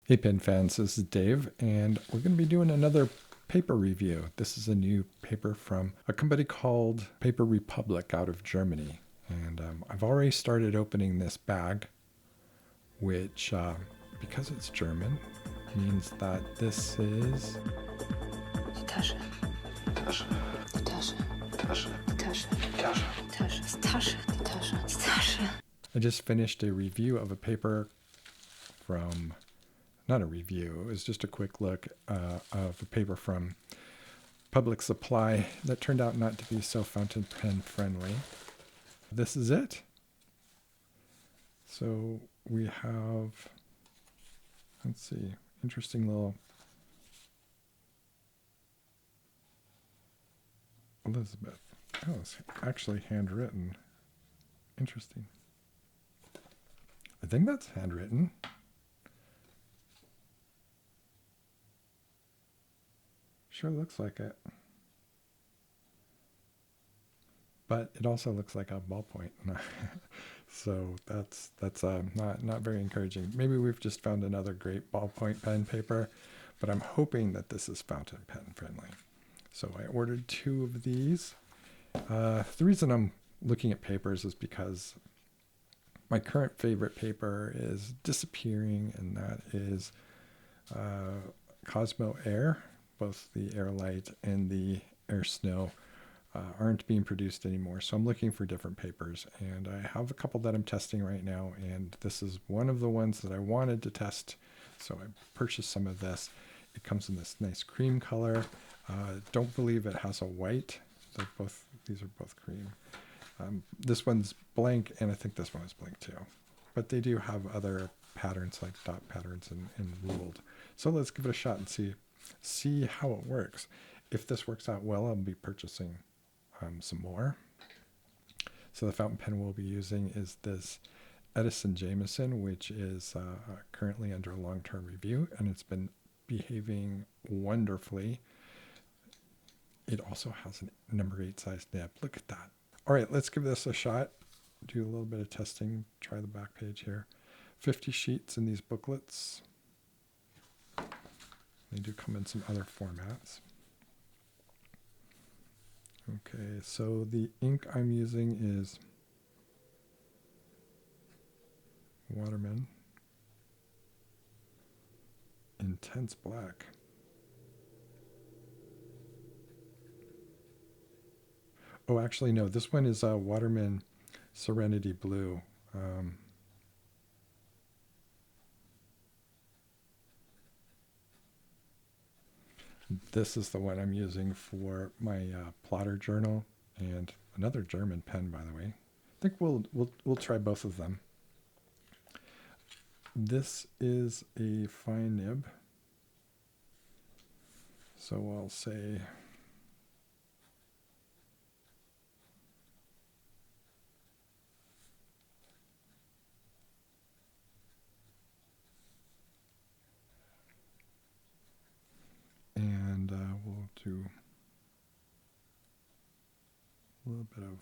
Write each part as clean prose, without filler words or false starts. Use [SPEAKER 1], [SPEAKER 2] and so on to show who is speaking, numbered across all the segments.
[SPEAKER 1] Hey Pen fans, this is Dave, and we're going to be doing another paper review. This is a new paper from a company called Paper Republic out of Germany. And I've already started opening this bag, which, because it's German, means that this is...
[SPEAKER 2] Die Tasche.
[SPEAKER 3] Tasche.
[SPEAKER 2] Die Tasche.
[SPEAKER 3] Tasche.
[SPEAKER 2] Die Tasche.
[SPEAKER 3] Tasche.
[SPEAKER 2] Die Tasche. Die Tasche. Die Tasche. Die Tasche.
[SPEAKER 1] I just finished a review of a paper from... Not a review, it was just a quick look of a paper from Public Supply that turned out not to be so fountain pen friendly. This is it. So we have, let's see, interesting little Elizabeth. Oh, it's actually handwritten. Interesting. I think that's handwritten. Sure looks like it. But it also looks like a ballpoint. So that's not very encouraging. Maybe we've just found another great ballpoint pen paper, but I'm hoping that this is fountain pen friendly. So I ordered 2 of these. The reason I'm looking at papers is because my current favorite paper is disappearing, and that is Cosmo Air. Both the Airlight and the Air Snow aren't being produced anymore. So I'm looking for different papers, and I have a couple that I'm testing right now, and this is one of the ones that I wanted to test. So I purchased some of this. It comes in this nice cream color. Don't believe it has a white. These are both cream. This one's blank, and I think this one is blank too. But they do have other patterns like dot patterns and ruled. So let's give it a shot and see how it works. If this works out well, I'll be purchasing some more. So the fountain pen we'll be using is this Edison Jameson, which is currently under a long-term review, and it's been behaving wonderfully. It also has a number 8 size nib. Look at that. All right, let's give this a shot. Do a little bit of testing. Try the back page here. 50 sheets in these booklets. They do come in some other formats. Okay, so the ink I'm using is Waterman Intense Black. Oh, actually, no, this one is Waterman Serenity Blue. This is the one I'm using for my plotter journal, and another German pen, by the way. I think we'll try both of them. This is a fine nib, so I'll say we'll do a little bit of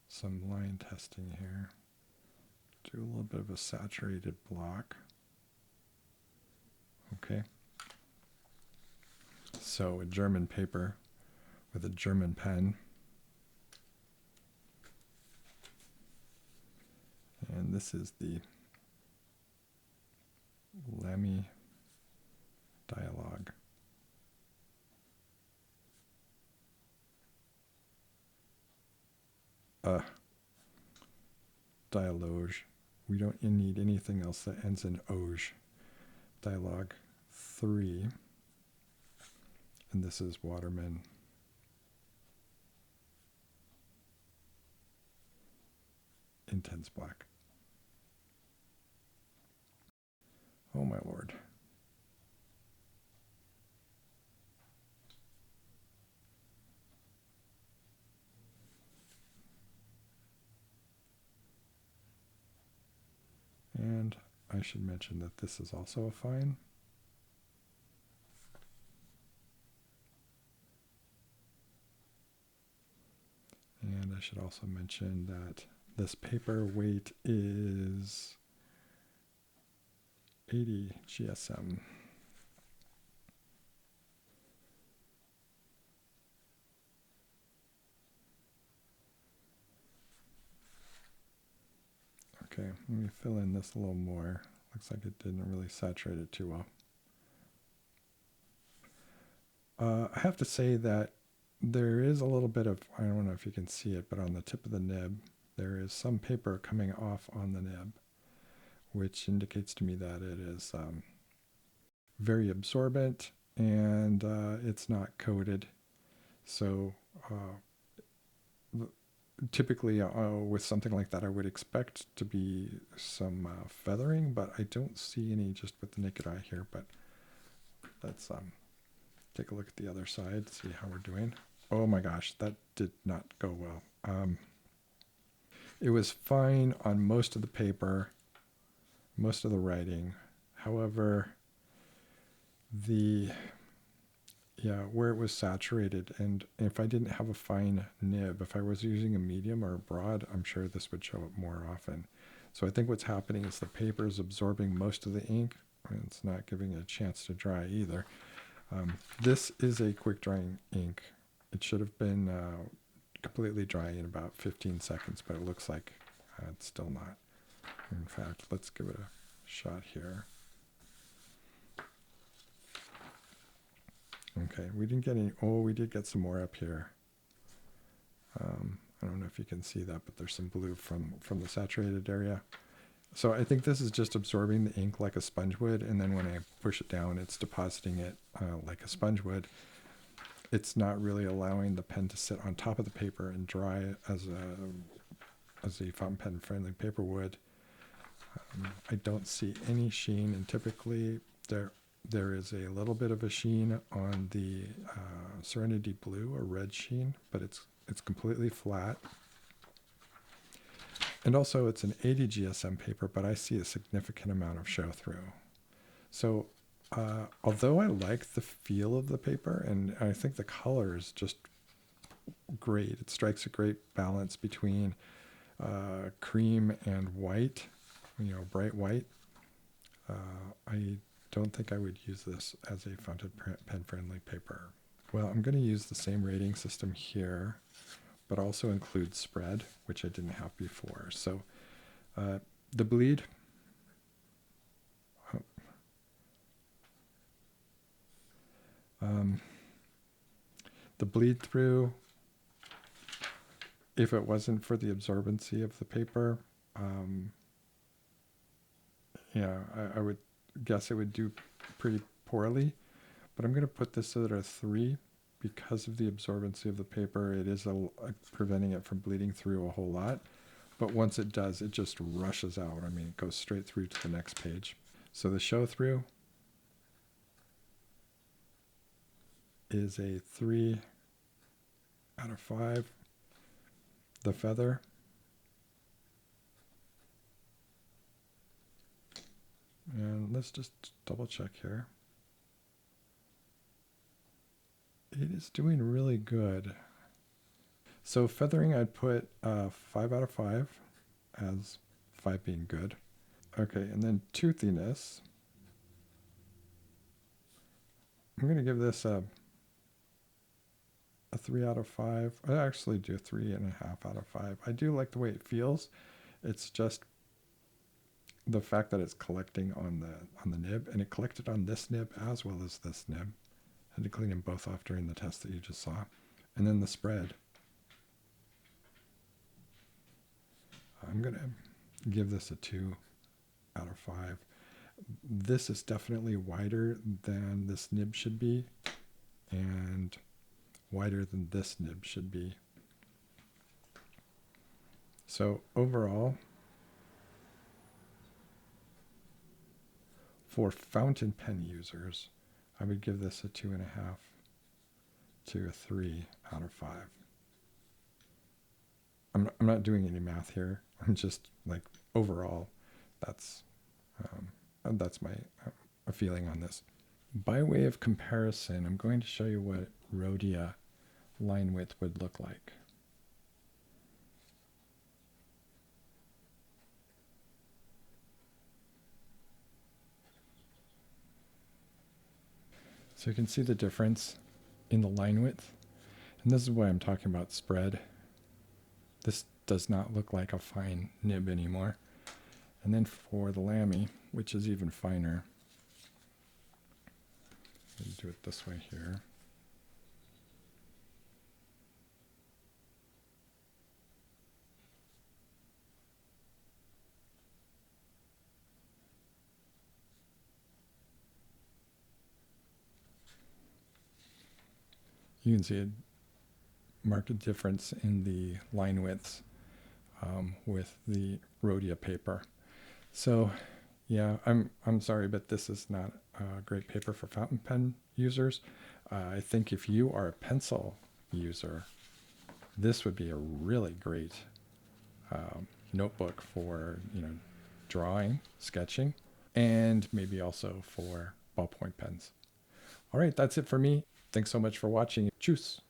[SPEAKER 1] some line testing here. Do a little bit of a saturated block. Okay. So a German paper with a German pen. And this is the Lemmy Dialogue. Dialogue. We don't need anything else that ends in oge. Dialogue 3. And this is Waterman Intense Black. Oh my lord. And I should mention that this is also a fine. And I should also mention that this paper weight is 80 GSM. Okay, let me fill in this a little more. Looks like it didn't really saturate it too well. I have to say that there is a little bit of, I don't know if you can see it, but on the tip of the nib, there is some paper coming off on the nib, which indicates to me that it is very absorbent and it's not coated. So typically with something like that, I would expect to be some feathering, but I don't see any just with the naked eye here. But let's take a look at the other side, see how we're doing. Oh my gosh, that did not go well. It was fine on most of the paper, most of the writing. However, where it was saturated, and if I didn't have a fine nib, if I was using a medium or a broad, I'm sure this would show up more often. So I think what's happening is the paper is absorbing most of the ink, and it's not giving it a chance to dry either. This is a quick drying ink. It should have been completely dry in about 15 seconds, but it looks like it's still not. In fact, let's give it a shot here. Okay, we didn't get any. Oh, we did get some more up here. I don't know if you can see that, but there's some blue from the saturated area. So I think this is just absorbing the ink like a sponge would, and then when I push it down, it's depositing it like a sponge would. It's not really allowing the pen to sit on top of the paper and dry as a fountain pen friendly paper would. I don't see any sheen, and typically there is a little bit of a sheen on the Serenity Blue, or red sheen, but it's completely flat. And also it's an 80 GSM paper, but I see a significant amount of show through. So although I like the feel of the paper, and I think the color is just great, it strikes a great balance between cream and white, bright white. I don't think I would use this as a fountain pen friendly paper. Well, I'm going to use the same rating system here, but also include spread, which I didn't have before. So the bleed, the bleed through, if it wasn't for the absorbency of the paper, I would guess it would do pretty poorly, but I'm going to put this at a 3 because of the absorbency of the paper. It is preventing it from bleeding through a whole lot, but once it does, it just rushes out. I mean, it goes straight through to the next page. So the show through is a 3 out of 5. The feather, and let's just double check here. It is doing really good. So feathering, I'd put 5 out of 5, as 5 being good. Okay, and then toothiness, I'm going to give this a 3 out of 5. I actually do 3.5 out of 5. I do like the way it feels. It's just the fact that it's collecting on the nib, and it collected on this nib as well as this nib. I had to clean them both off during the test that you just saw. And then the spread, I'm going to give this a 2 out of 5. This is definitely wider than this nib should be, and wider than this nib should be. So overall, for fountain pen users, I would give this a 2.5 to a 3 out of 5. I'm not doing any math here. I'm just like, overall, that's my feeling on this. By way of comparison, I'm going to show you what Rhodia line width would look like. So you can see the difference in the line width. And this is why I'm talking about spread. This does not look like a fine nib anymore. And then for the Lamy, which is even finer, let's do it this way here. You can see a marked difference in the line widths with the Rhodia paper. So yeah, I'm sorry, but this is not a great paper for fountain pen users. I think if you are a pencil user, this would be a really great notebook for, drawing, sketching, and maybe also for ballpoint pens. All right, that's it for me. Thanks so much for watching. Tschüss.